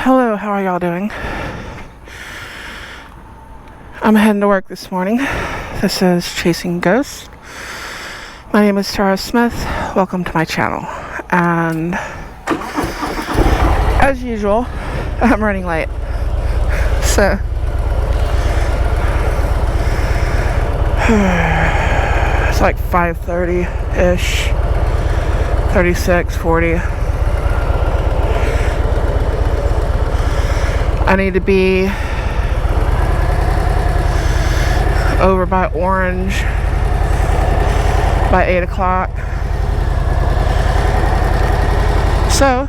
Hello, how are y'all doing? I'm heading to work this morning. This is Chasing Ghosts. My name is Tara Smith. Welcome to my channel. And as usual, I'm running late. So it's like 5:30-ish, 36, 40. I need to be over by Orange by 8 o'clock. So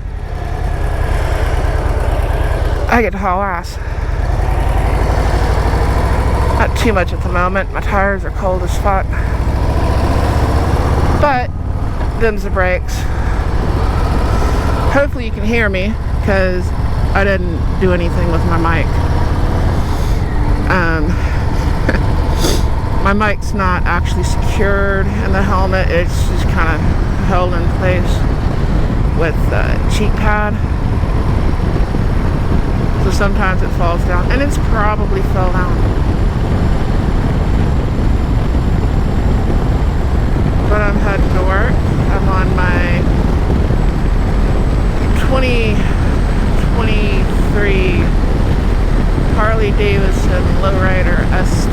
I get to haul ass. Not too much at the moment. My tires are cold as fuck. But them's the brakes. Hopefully you can hear me, because I didn't do anything with my mic. My mic's not actually secured in the helmet. It's just kind of held in place with a cheek pad. So sometimes it falls down, and it's probably fell down. But I'm heading to work. I'm on my 2023 Harley-Davidson Lowrider ST.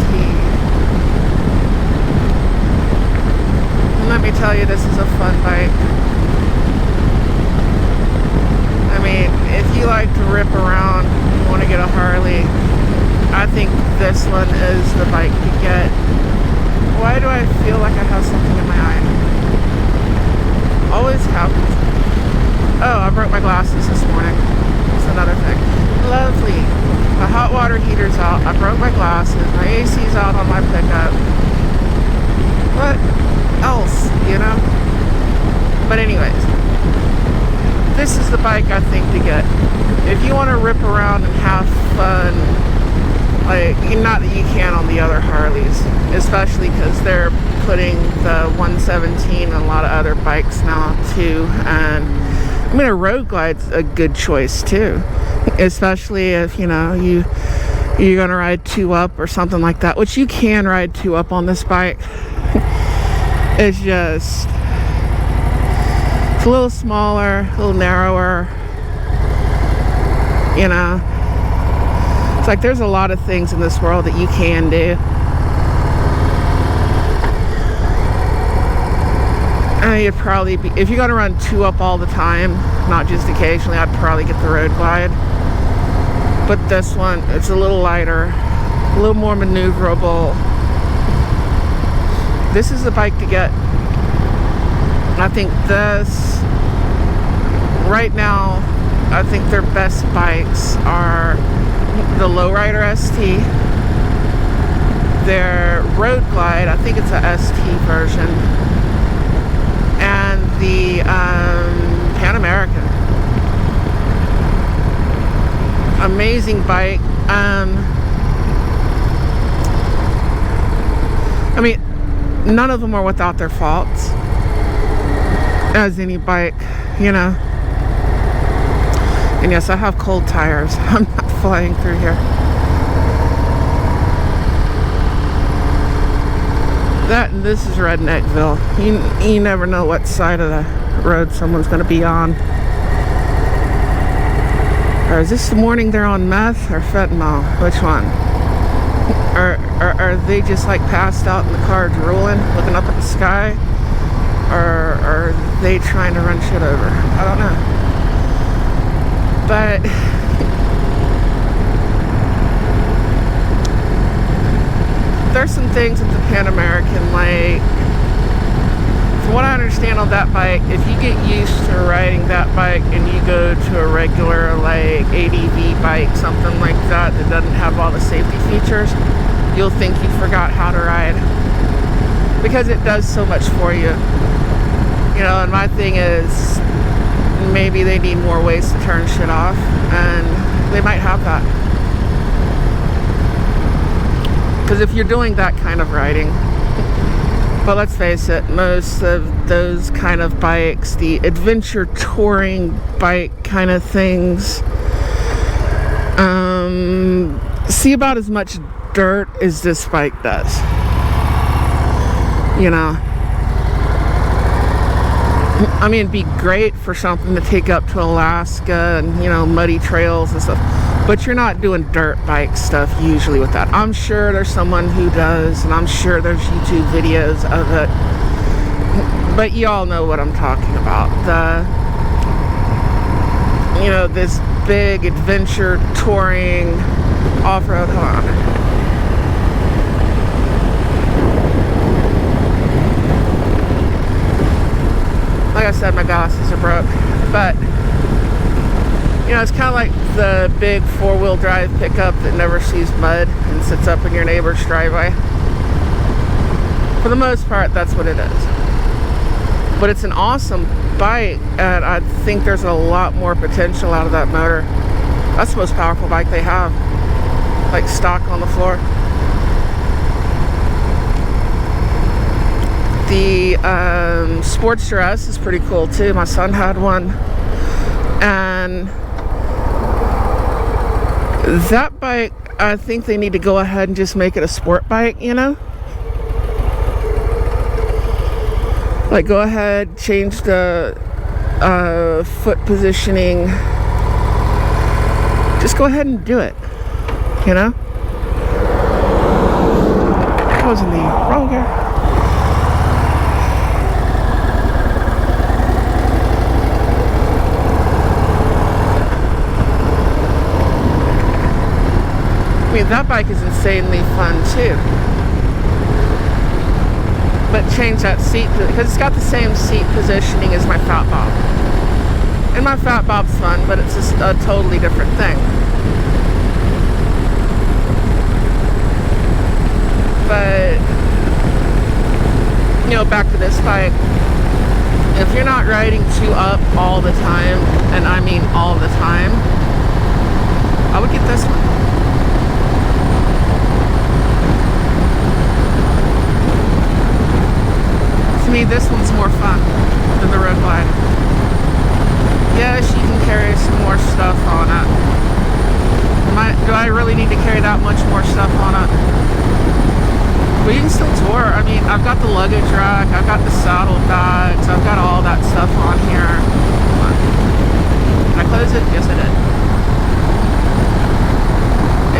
And let me tell you, this is a fun bike. I mean, if you like to rip around and want to get a Harley, I think this one is the bike to get. Why do I feel like I have something in my eye? Always happens. Oh, I broke my glasses this morning. That's another thing. Lovely. My hot water heater's out. I broke my glasses. My AC's out on my pickup. What else, you know? But anyways, this is the bike I think to get. If you want to rip around and have fun, like, not that you can on the other Harleys, especially because they're putting the 117 and a lot of other bikes now too. And I mean, a road glide's a good choice too, especially if, you know, you're gonna ride 2-up or something like that, which you can ride 2-up on this bike. It's just, it's a little smaller, a little narrower, you know. It's like there's a lot of things in this world that you can do. You'd probably be, if you're going to run 2-up all the time, not just occasionally, I'd probably get the road glide. But this one, it's a little lighter, a little more maneuverable. This is the bike to get. I think this, right now, I think their best bikes are the Lowrider ST, their road glide, I think it's a ST version, and the Pan American. Amazing bike. I mean, none of them are without their faults, as any bike, you know. And yes, I have cold tires. I'm not flying through here. That and this is Redneckville. You never know what side of the road someone's going to be on. Or is this the morning they're on meth or fentanyl? Which one? Or are they just like passed out in the car drooling, looking up at the sky? Or are they trying to run shit over? I don't know. But there's some things with the Pan American, like, from what I understand on that bike, if you get used to riding that bike and you go to a regular, like, ADV bike, something like that, that doesn't have all the safety features, you'll think you forgot how to ride. Because it does so much for you. You know, and my thing is, maybe they need more ways to turn shit off, and they might have that. Because if you're doing that kind of riding, but let's face it, most of those kind of bikes, the adventure touring bike kind of things, See about as much dirt as this bike does. You know, I mean, it'd be great for something to take up to Alaska and, you know, muddy trails and stuff. But you're not doing dirt bike stuff usually with that. I'm sure there's someone who does, and I'm sure there's YouTube videos of it. But you all know what I'm talking about. You know, this big adventure touring off-road. Hold on. Like I said, my glasses are broke. But, you know, it's kind of like the big four-wheel drive pickup that never sees mud and sits up in your neighbor's driveway. For the most part, that's what it is. But it's an awesome bike, and I think there's a lot more potential out of that motor. That's the most powerful bike they have. Like stock on the floor. The Sportster S is pretty cool too. My son had one. And that bike, I think they need to go ahead and just make it a sport bike, you know? Like, go ahead, change the foot positioning. Just go ahead and do it, you know? I was in the wrong gear. I mean, that bike is insanely fun too. But change that seat, because it's got the same seat positioning as my Fat Bob. And my Fat Bob's fun, but it's just a totally different thing. But, you know, back to this bike. If you're not riding too up all the time, and I mean all the time, I would get this one. To me, this one's more fun than the Road Glide. Yes, you can carry some more stuff on it. Do I really need to carry that much more stuff on it? But you can still tour. I mean, I've got the luggage rack, I've got the saddle bags, I've got all that stuff on here. Did I close it? Yes, I did.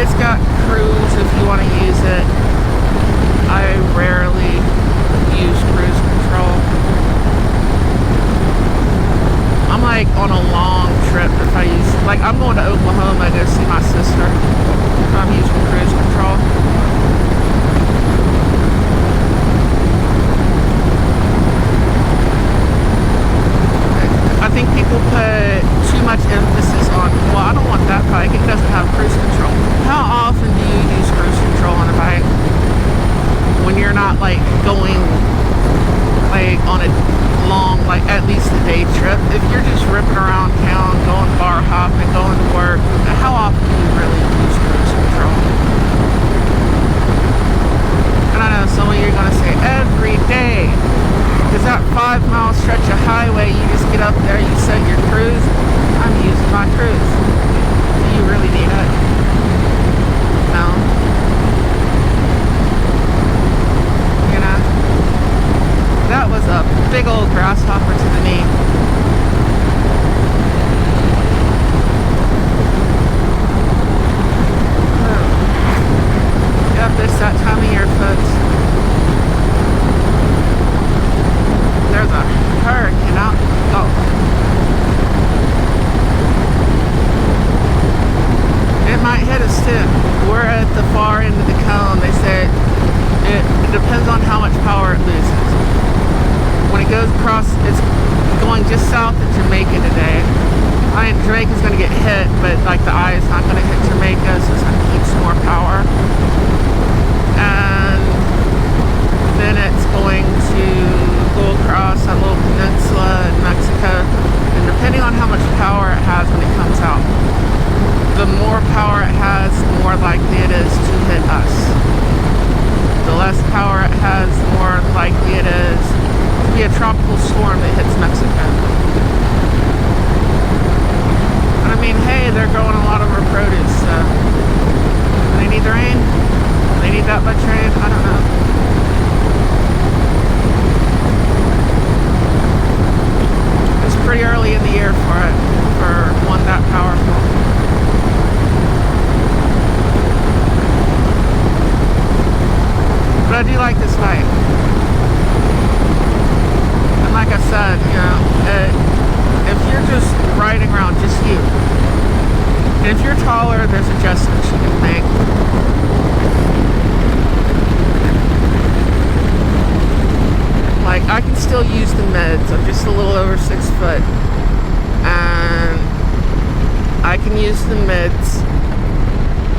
It's got cruise if you want to use it. I rarely use cruise control. I'm like on a long trip if I use, like I'm going to Oklahoma to go see my sister. So I'm using cruise control. I think people put too much emphasis on, well, I don't want that bike, it doesn't have cruise control. How often do you use cruise control on a bike? When you're not like going like on a long, like at least a day trip. If you're just ripping around town, going bar hopping, going to work, how often do you really use cruise control? And I know some of you are going to say every day, because that 5-mile stretch of highway, you just get up there, you set your cruise. I'm using my cruise. Do you really need it? No. That was a big old grasshopper to the knee. Oh. Yep, it's that time of year, folks. There's a hurricane out. Oh. It might hit us too. We're at the far end of the cone. They said it depends on how much power it loses. When it goes across, it's going just south of Jamaica today. I mean, Jamaica's going to get hit, but like the eye is not going to hit Jamaica, so it's going to keep some more power. And then it's going to go across that little peninsula in Mexico. And depending on how much power it has when it comes out, the more power it has, the more likely it is to hit us. The less power it has, the more likely it is to be a tropical storm that hits Mexico. And I mean, hey, they're growing a lot of our produce, so they need the rain. They need that much rain. I don't know. It's pretty early in the year for it, for one that powerful. But I do like this bike. And like I said, you know, if you're just riding around, just you. And if you're taller, there's adjustments you can make. Like, I can still use the mids. I'm just a little over 6 foot. And I can use the mids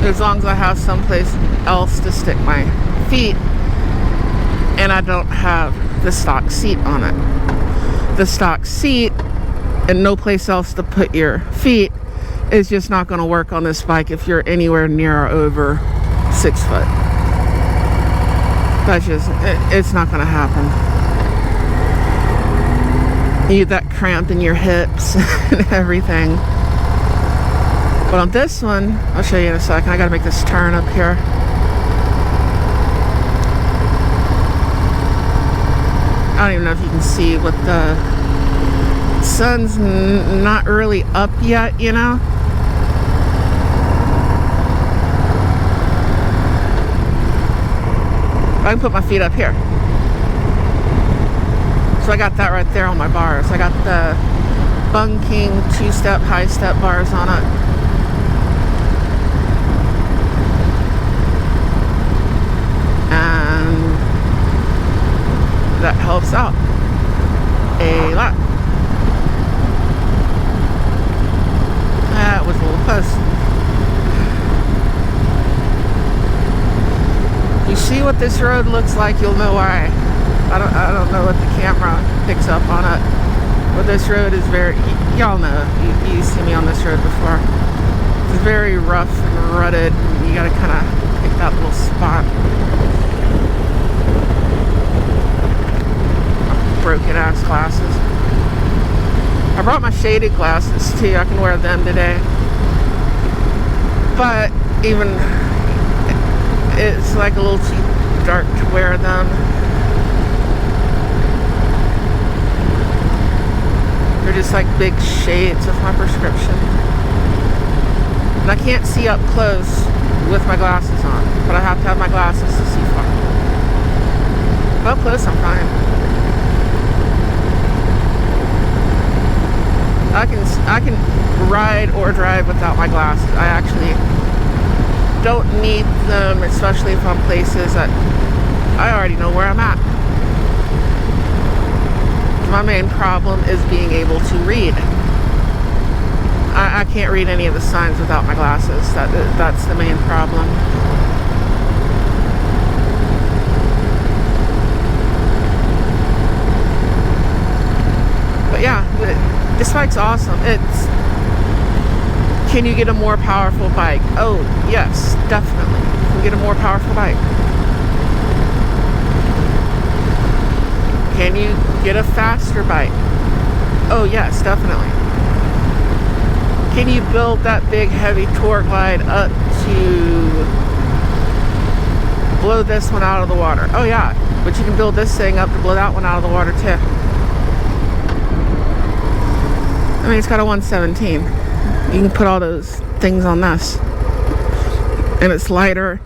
as long as I have someplace else to stick my feet. And I don't have the stock seat on it. The stock seat and no place else to put your feet is just not going to work on this bike if you're anywhere near or over 6 foot. That's just, it's not going to happen. You get that cramp in your hips and everything. But on this one, I'll show you in a second. I got to make this turn up here. I don't even know if you can see what the sun's not really up yet, you know. I can put my feet up here. So I got that right there on my bars. I got the Bung King 2-step high step bars on it. And that helps out a lot. That was a little close. You see what this road looks like, you'll know why. I don't know what the camera picks up on it, but this road is very, y'all know, you see me on this road before. It's very rough and rutted, and you gotta kind of pick that little spot. Broken ass glasses. I brought my shaded glasses too. I can wear them today. But even it's like a little too dark to wear them. They're just like big shades of my prescription. And I can't see up close with my glasses on, but I have to have my glasses to see far. Up close, I'm fine. I can ride or drive without my glasses. I actually don't need them, especially if I'm places that I already know where I'm at. My main problem is being able to read. I can't read any of the signs without my glasses. That's the main problem. But yeah, this bike's awesome. Can you get a more powerful bike? Oh, yes, definitely. You can get a more powerful bike. Can you get a faster bike? Oh, yes, definitely. Can you build that big, heavy tour glide up to blow this one out of the water? Oh, yeah, but you can build this thing up to blow that one out of the water, too. I mean, it's got a 117. You can put all those things on this. And it's lighter.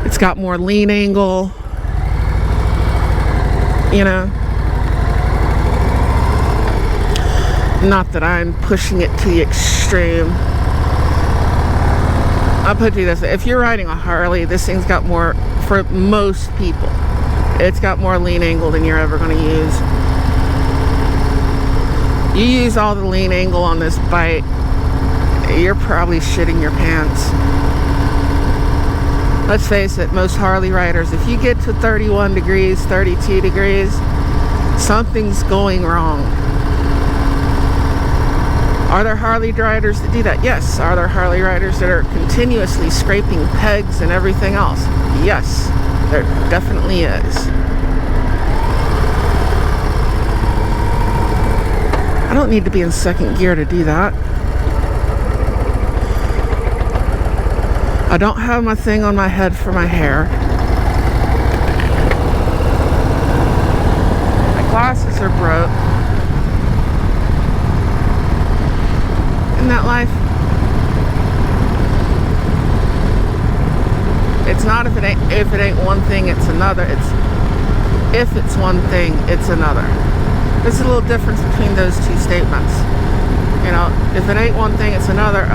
It's got more lean angle. You know. Not that I'm pushing it to the extreme. I'll put it this way. If you're riding a Harley, this thing's got more, for most people, it's got more lean angle than you're ever going to use. You use all the lean angle on this bike, you're probably shitting your pants. Let's face it, most Harley riders, if you get to 31 degrees, 32 degrees, something's going wrong. Are there Harley riders that do that? Yes. Are there Harley riders that are continuously scraping pegs and everything else? Yes, there definitely is. I don't need to be in second gear to do that. I don't have my thing on my head for my hair. My glasses are broke. Isn't that life? It's not if it ain't one thing, it's another. It's if it's one thing, it's another. There's a little difference between those two statements. You know, if it ain't one thing, it's another,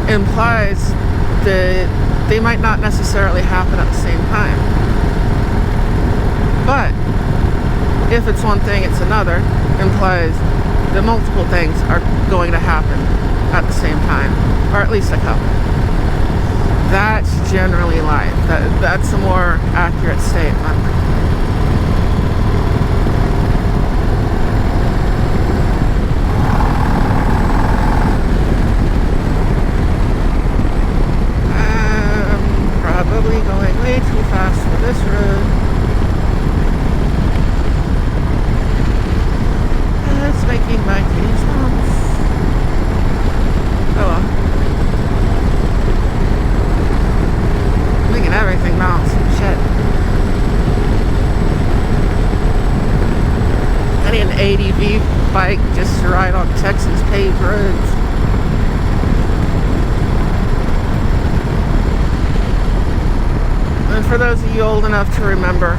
implies that they might not necessarily happen at the same time. But if it's one thing, it's another, implies that multiple things are going to happen at the same time, or at least a couple. That's generally life. That's a more accurate statement. Probably going way too fast for this road. It's making my kitties bounce. Oh well. Making everything bounce. Shit. I need an ADV bike just to ride on Texas paved roads. And for those of you old enough to remember,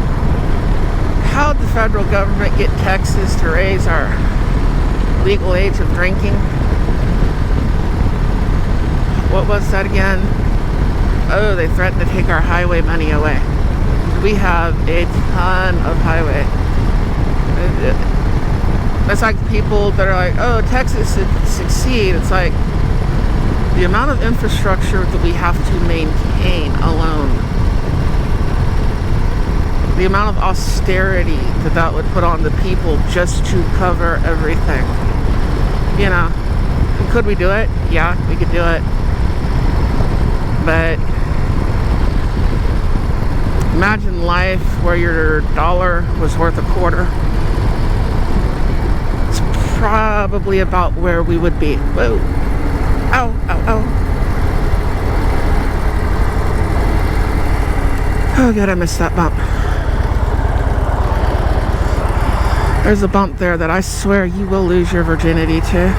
how did the federal government get Texas to raise our legal age of drinking? What was that again? Oh, they threatened to take our highway money away. We have a ton of highway. It's like people that are like, oh, Texas should succeed. It's like the amount of infrastructure that we have to maintain alone. The amount of austerity that would put on the people just to cover everything. You know, could we do it? Yeah, we could do it. But imagine life where your dollar was worth a quarter. It's probably about where we would be. Whoa. Ow, ow, ow. Oh god, I missed that bump. There's a bump there that I swear you will lose your virginity to.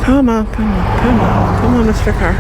Come on, come on, come on. Come on, Mr. Car.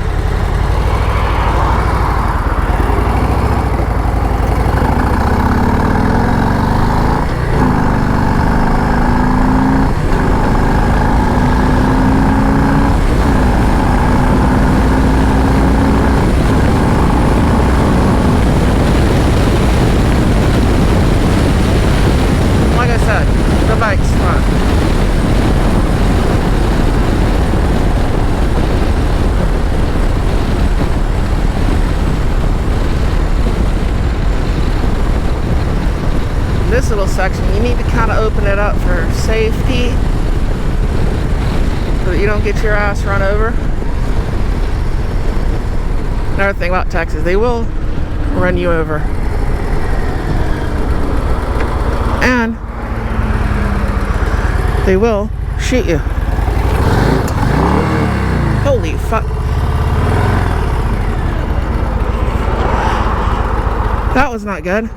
This little section, you need to kind of open it up for safety so that you don't get your ass run over. Another thing about Texas, they will run you over. And they will shoot you. Holy fuck. That was not good.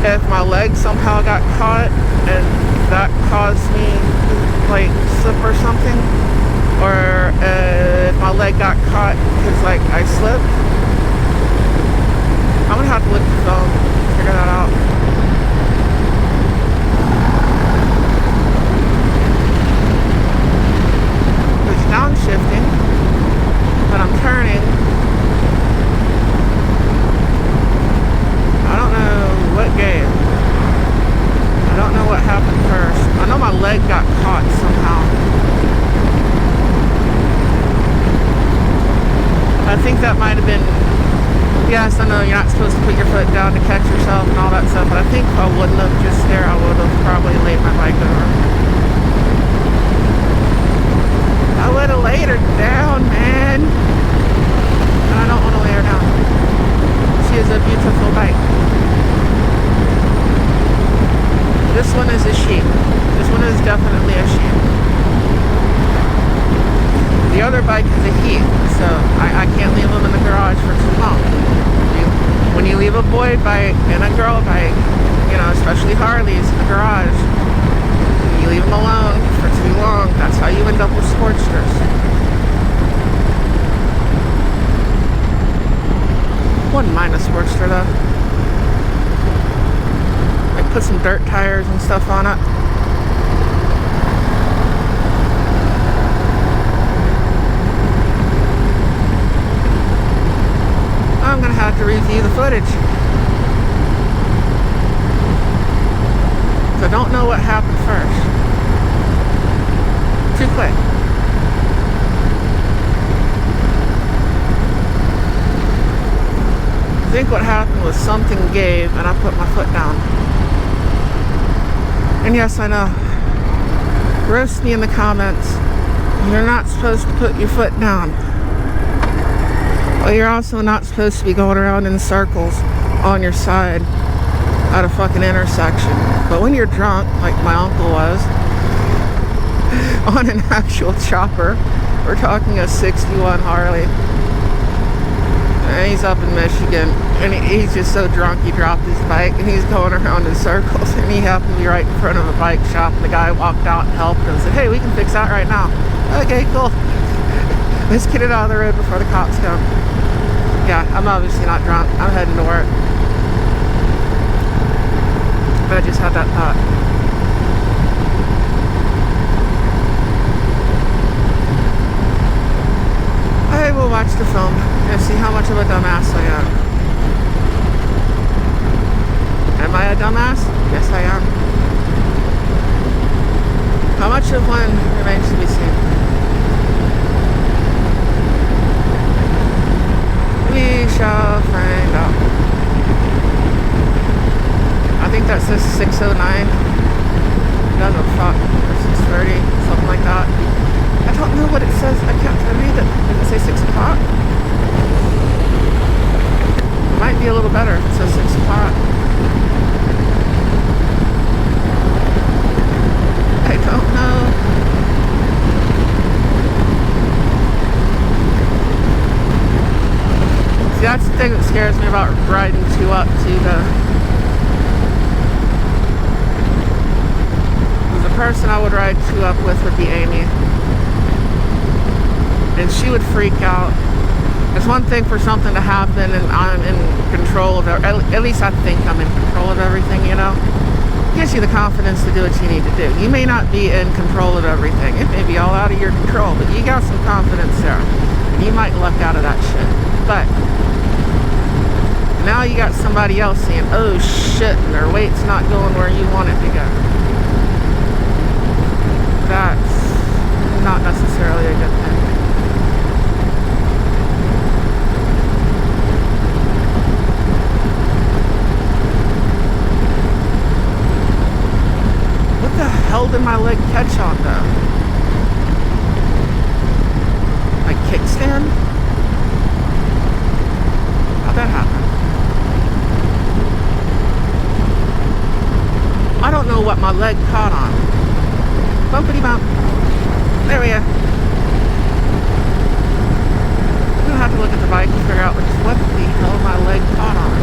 if my leg somehow got caught and that caused me like slip or something, or if my leg got caught because like I slipped. I'm gonna have to look at the phone, figure that out. It's downshifting, but I'm turning. I don't know what gave. I don't know what happened first. I know my leg got caught somehow. I think that might have been, yes, I know you're not supposed to put your foot down to catch yourself and all that stuff, but I think if I wouldn't have just there, I would have probably laid my bike over. I would have laid her down, man. And I don't want to lay her down. She is a beautiful bike. This one is a she. This one is definitely a she. The other bike is a he, so I can't leave them in the garage for too long. When you leave a boy bike and a girl bike, you know, especially Harleys in the garage, you leave them alone for too long. That's how you end up with Sportsters. Wouldn't mind a Sportster though. Like put some dirt tires and stuff on it. I'm gonna have to review the footage. So I don't know what happened first. Too quick. I think what happened was something gave and I put my foot down. And yes, I know. Roast me in the comments. You're not supposed to put your foot down. Well, you're also not supposed to be going around in circles on your side at a fucking intersection. But when you're drunk, like my uncle was, on an actual chopper, we're talking a 61 Harley, and he's up in Michigan, and he's just so drunk he dropped his bike, and he's going around in circles, and he happened to be right in front of a bike shop, and the guy walked out and helped him and said, hey, we can fix that right now. Okay, cool. Let's get it out of the road before the cops come. Yeah, I'm obviously not drunk. I'm heading to work. But I just had that thought. I will watch the film and see how much of a dumbass I am. Am I a dumbass? Yes, I am. How much of one remains to be seen? We shall find out. I think that says 6:09. No, fuck. Or 6:30, something like that. I don't know what it says. I can't read it. Does it say 6 o'clock? It might be a little better if it says 6 o'clock. I don't know. See, that's the thing that scares me about riding 2 up to the person I would ride 2 up with would be Amy. And she would freak out. It's one thing for something to happen and I'm in control of it. At least I think I'm in control of everything, you know? It gives you the confidence to do what you need to do. You may not be in control of everything. It may be all out of your control, but you got some confidence there. You might luck out of that shit. But now you got somebody else saying, oh shit, and their weight's not going where you want it to go. That's not necessarily a good thing. What the hell did my leg catch on though? My kickstand? How'd that happen? I don't know what my leg caught on. Bumpity bump. There we are. I'm gonna have to look at the bike and figure out what the hell my leg caught on.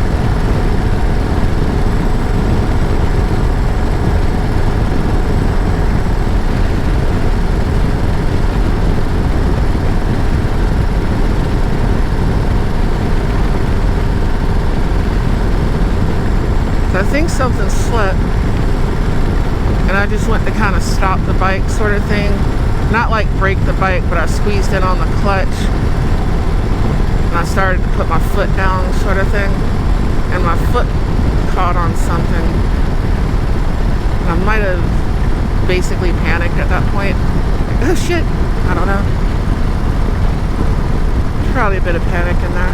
I think something slipped, and I just went to kind of stop the bike sort of thing. Not like brake the bike, but I squeezed in on the clutch, and I started to put my foot down sort of thing, and my foot caught on something. And I might have basically panicked at that point. Like, oh shit, I don't know. There's probably a bit of panic in there.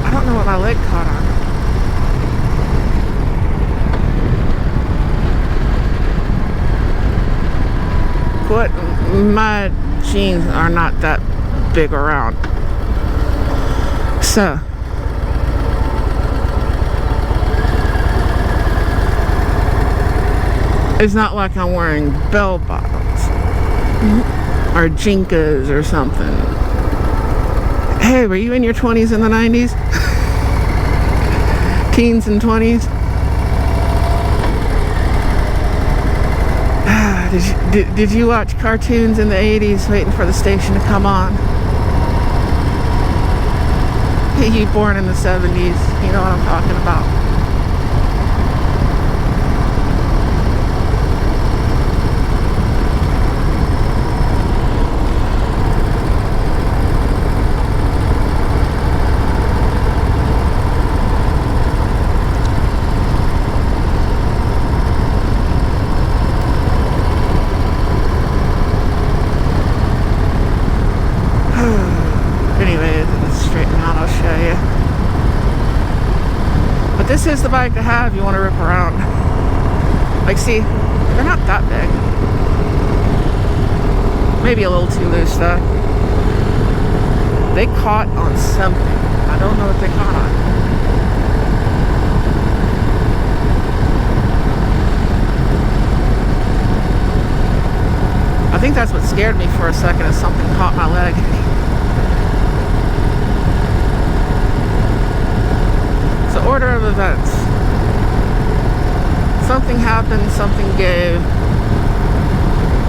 I don't know what my leg caught on. What? My jeans are not that big around. So it's not like I'm wearing bell bottoms or Jinkas or something. Hey, were you in your 20s in the 90s? Teens and 20s? Did you watch cartoons in the 80s waiting for the station to come on? Hey, you born in the 70s, you know what I'm talking about. This is the bike to have if you want to rip around. Like, see, they're not that big. Maybe a little too loose though. They caught on something. I don't know what they caught on. I think that's what scared me for a second, is something caught my leg. Order of events. Something happened, something gave.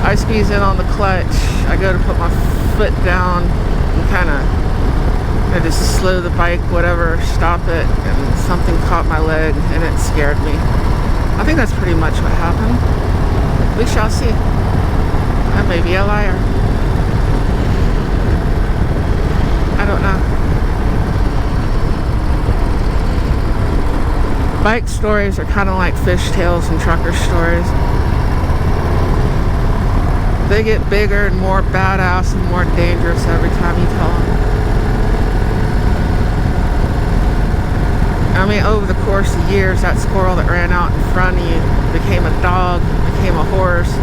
I squeeze in on the clutch. I go to put my foot down and I just slow the bike, whatever, stop it, and something caught my leg and it scared me. I think that's pretty much what happened. We shall see. I may be a liar. I don't know. Bike stories are kind of like fish tales and trucker stories. They get bigger and more badass and more dangerous every time you tell them. I mean, over the course of years, that squirrel that ran out in front of you became a dog, became a horse.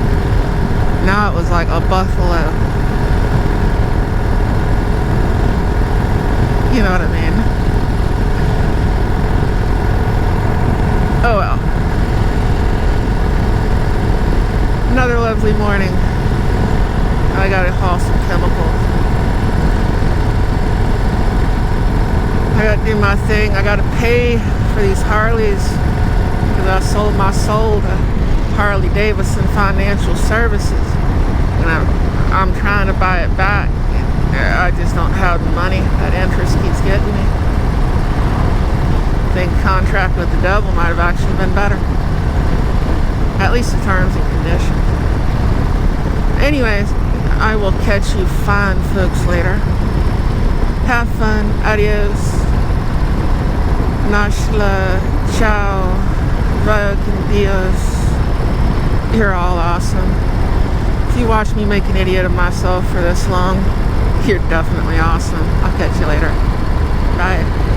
Now it was like a buffalo. You know what I mean? Oh well. Another lovely morning. I gotta haul some chemicals. I gotta do my thing. I gotta pay for these Harleys because I sold my soul to Harley-Davidson Financial Services, and I'm trying to buy it back. I just don't have the money. That interest keeps getting me. I think contract with the devil might have actually been better. At least the terms and conditions. Anyways, I will catch you fine folks later. Have fun. Adios. Nashla. Ciao. Vaya con Dios. You're all awesome. If you watch me make an idiot of myself for this long, you're definitely awesome. I'll catch you later. Bye.